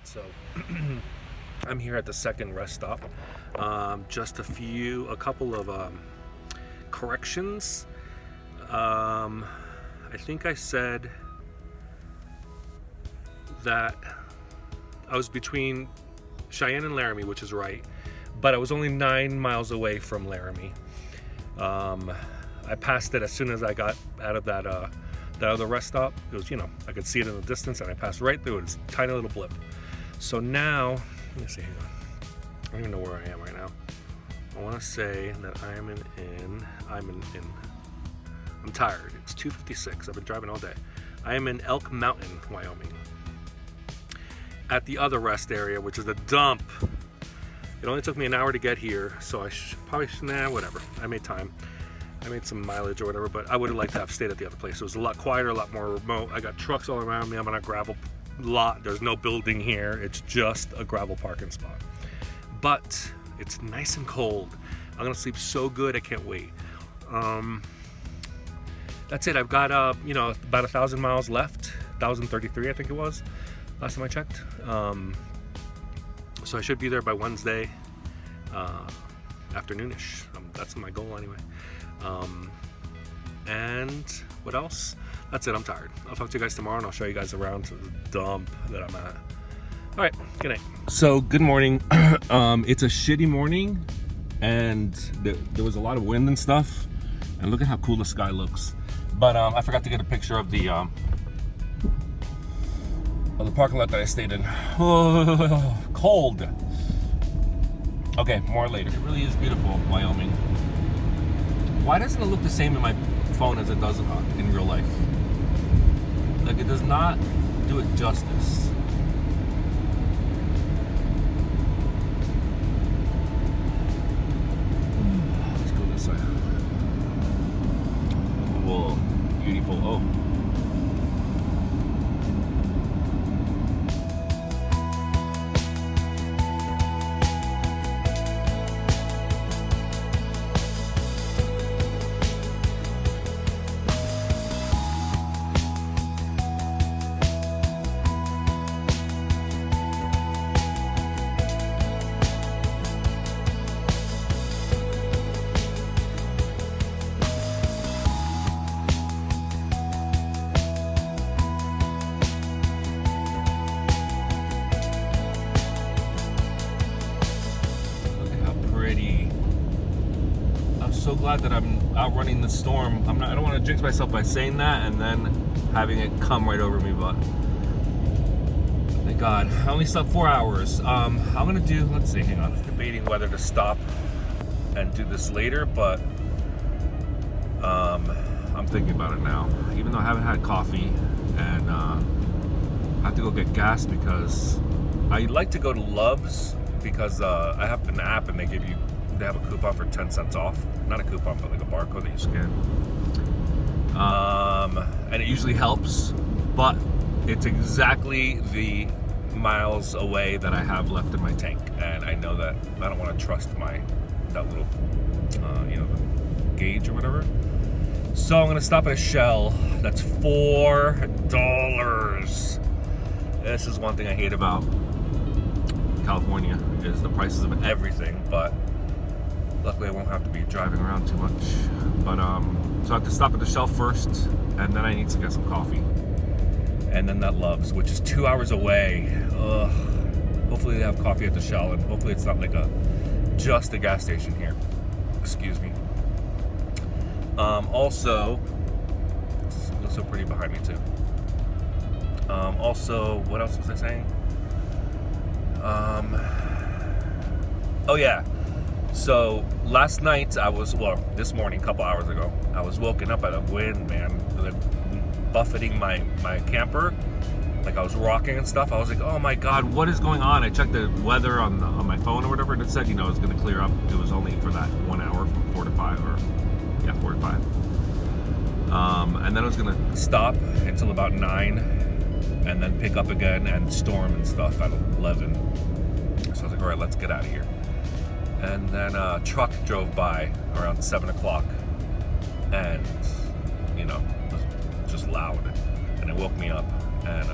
So I'm here at the second rest stop. Just a couple of corrections. I think I said that I was between Cheyenne and Laramie, which is right, but I was only 9 miles away from Laramie. I passed it as soon as I got out of that other rest stop. It was, I could see it in the distance, and I passed right through it. It's a tiny little blip. So now, let me see. Hang on. I don't even know where I am right now. I want to say that I'm tired. It's 2:56. I've been driving all day. I am in Elk Mountain, Wyoming. At the other rest area, which is the dump. It only took me an hour to get here, so I whatever. I made time. I made some mileage or whatever, but I would have liked to have stayed at the other place. It was a lot quieter, a lot more remote. I got trucks all around me. I'm on a gravel lot. There's no building here. It's just a gravel parking spot. But it's nice and cold. I'm gonna sleep so good. I can't wait. That's it. I've got about 1,000 miles left. 1,033, I think it was, last time I checked. So I should be there by Wednesday afternoonish. That's my goal anyway. And what else? That's it. I'm tired. I'll talk to you guys tomorrow, and I'll show you guys around to the dump that I'm at. All right. Good night. So good morning. It's a shitty morning, and there was a lot of wind and stuff. And look at how cool the sky looks. But I forgot to get a picture of the parking lot that I stayed in. Oh, cold. Okay, more later. It really is beautiful, Wyoming. Why doesn't it look the same in my phone as it does in real life? Like, it does not do it justice. Let's go this way. Whoa, beautiful. Oh. So glad that I'm outrunning the storm. I don't want to jinx myself by saying that and then having it come right over me, but thank God. I only slept 4 hours. I'm gonna do, let's see, hang on. I'm debating whether to stop and do this later, but I'm thinking about it now. Even though I haven't had coffee, and I have to go get gas because I like to go to Love's because I have an app and they have a coupon for 10 cents off. Not a coupon, but like a barcode that you scan. And it usually helps, but it's exactly the miles away that I have left in my tank. And I know that I don't want to trust that little, gauge or whatever. So I'm gonna stop at a Shell. That's $4. This is one thing I hate about California, is the prices of everything, but luckily I won't have to be driving around too much. But so I have to stop at the Shell first, and then I need to get some coffee. And then that Love's, which is 2 hours away. Ugh. Hopefully they have coffee at the Shell, and hopefully it's not like just a gas station here. Excuse me. Also, it looks so pretty behind me too. Also, what else was I saying? Oh yeah. So last night this morning, a couple hours ago, I was woken up by the wind, man, like buffeting my camper. Like I was rocking and stuff. I was like, oh my God, what is going on? I checked the weather on my phone or whatever, and it said, it was going to clear up. It was only for that 1 hour from 4 to 5, 4 to 5. And then it was going to stop until about 9, and then pick up again and storm and stuff at 11. So I was like, all right, let's get out of here. And then a truck drove by around 7 o'clock, and it was just loud, and it woke me up. And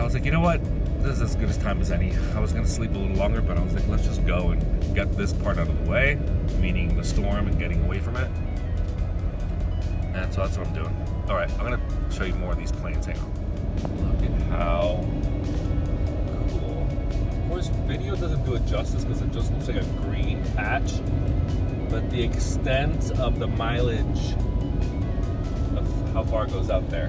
I was like, you know what? this is as good a time as any. I was gonna sleep a little longer, but I was like, let's just go and get this part out of the way, meaning the storm and getting away from it. And so that's what I'm doing. All right, I'm gonna show you more of these planes. Hang on. Look at how cool. Of course, video doesn't do it justice because it just looks like a green patch. But the extent of the mileage of how far it goes out there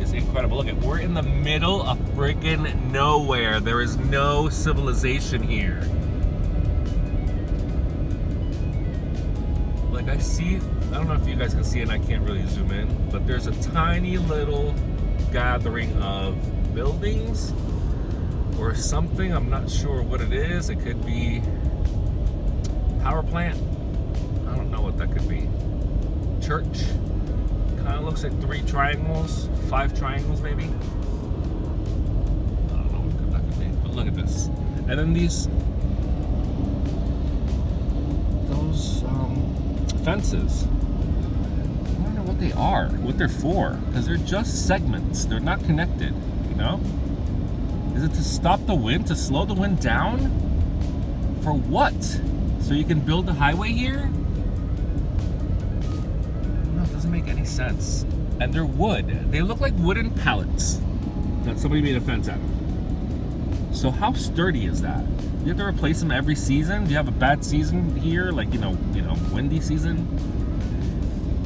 is incredible. Look at, we're in the middle of friggin' nowhere. There is no civilization here. Like I see, I don't know if you guys can see it and I can't really zoom in, but there's a tiny little gathering of buildings or something. I'm not sure what it is. It could be power plant. I don't know what that could be. Church. Kind of looks like 3 triangles, 5 triangles maybe. I don't know what that could be, but look at this. And then those fences. I don't know what they are, what they're for, because they're just segments. They're not connected, you know? Is it to stop the wind, to slow the wind down? For what? So you can build a highway here? No, it doesn't make any sense. And they're wood. They look like wooden pallets that somebody made a fence out of. So how sturdy is that? You have to replace them every season? Do you have a bad season here? Like, you know, windy season?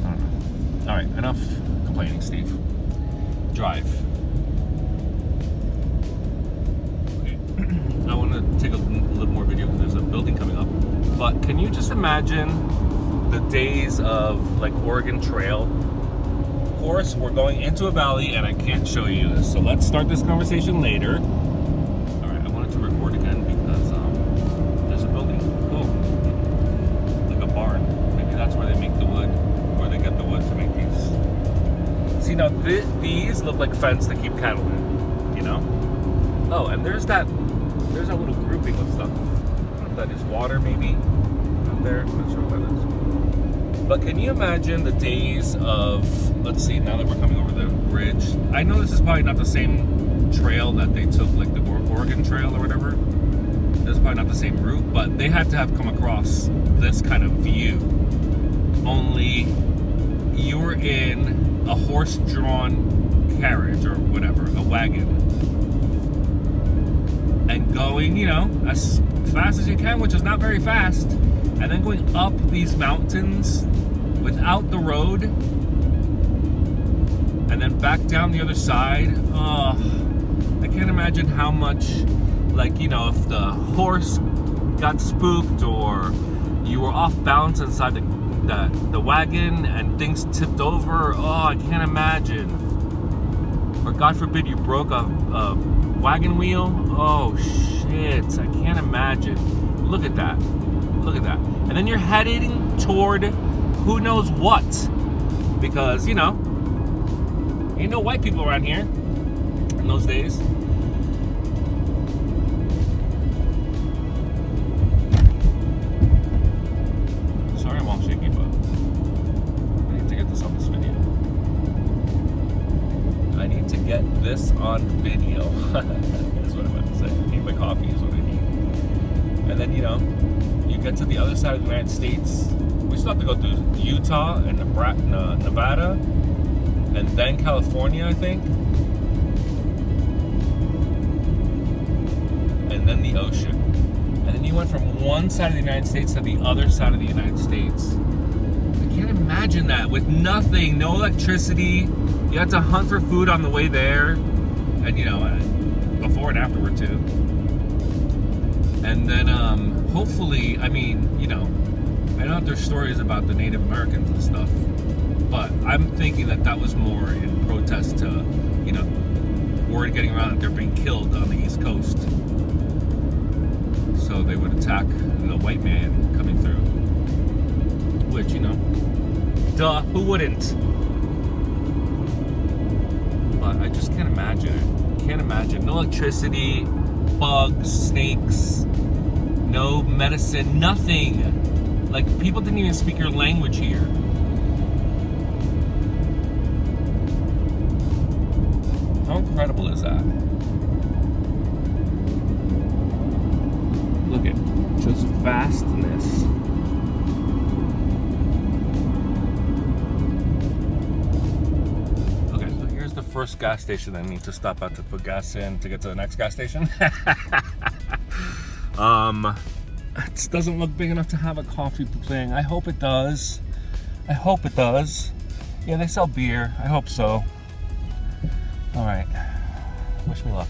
I don't know. All right, enough complaining, Steve. Drive. Okay. I want to take a little more video. There's a building coming up. But can you just imagine the days of like Oregon Trail? Of course, we're going into a valley and I can't show you this. So let's start this conversation later. All right, I wanted to record again because there's a building. Oh, like a barn. Maybe that's where they make the wood, where they get the wood to make these. See, now these look like fence to keep cattle in, you know? Oh, and there's that little grouping of stuff. That is water maybe out there. I'm not sure what that is. But can you imagine the days of, let's see, now that we're coming over the bridge. I know this is probably not the same trail that they took, like the Oregon Trail or whatever. This is probably not the same route, but they had to have come across this kind of view. Only you were in a horse-drawn carriage or whatever, a wagon. And going, you know, as fast as you can, which is not very fast, and then going up these mountains without the road, and then back down the other side. I can't imagine how much, like, you know, if the horse got spooked or you were off balance inside the wagon and things tipped over. I can't imagine. Or God forbid you broke a wagon wheel. Oh shit, I can't imagine. Look at that. Look at that. And then you're heading toward who knows what. Because, you know, ain't no white people around here in those days. Sorry I'm all shaky, but I need to get this on this video. I need to get this on video. That's what I'm about to say. I need my coffee is what I need. And then, you know, you get to the other side of the United States. We still have to go through Utah and Nevada, and then California, I think. And then the ocean. And then you went from one side of the United States to the other side of the United States. I can't imagine that with nothing, no electricity. You had to hunt for food on the way there, and, you know, before and afterward too. And then hopefully, I mean, you know, I know that there's stories about the Native Americans and stuff, but I'm thinking that was more in protest to, you know, word getting around that they're being killed on the East Coast. So they would attack the white man coming through. Which, you know, duh, who wouldn't? But I just can't imagine it. Can't imagine. No electricity, bugs, snakes, no medicine, nothing. Like, people didn't even speak your language here. How incredible is that? vastness. Okay, so here's the first gas station I need to stop at to put gas in to get to the next gas station. It doesn't look big enough to have a coffee thing. I hope it does. I hope it does. Yeah, they sell beer. I hope so. All right. Wish me luck.